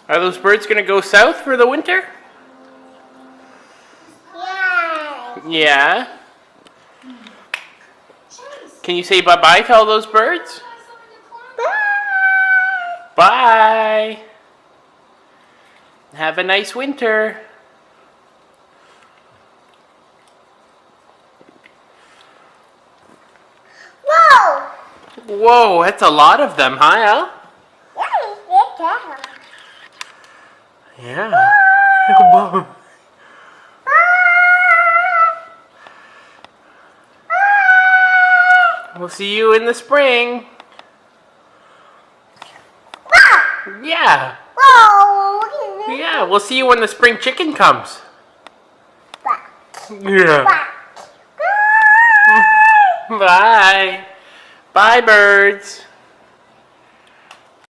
Are those birds going to go south for the winter? Yeah. Yeah. Can you say bye-bye to all those birds? Bye. Have a nice winter. Whoa! Whoa, that's a lot of them, huh, Al? Yeah. Whoa. We'll see you in the spring. Yeah. Whoa! Yeah, we'll see you when the spring chicken comes. Yeah. Bye. Bye, birds.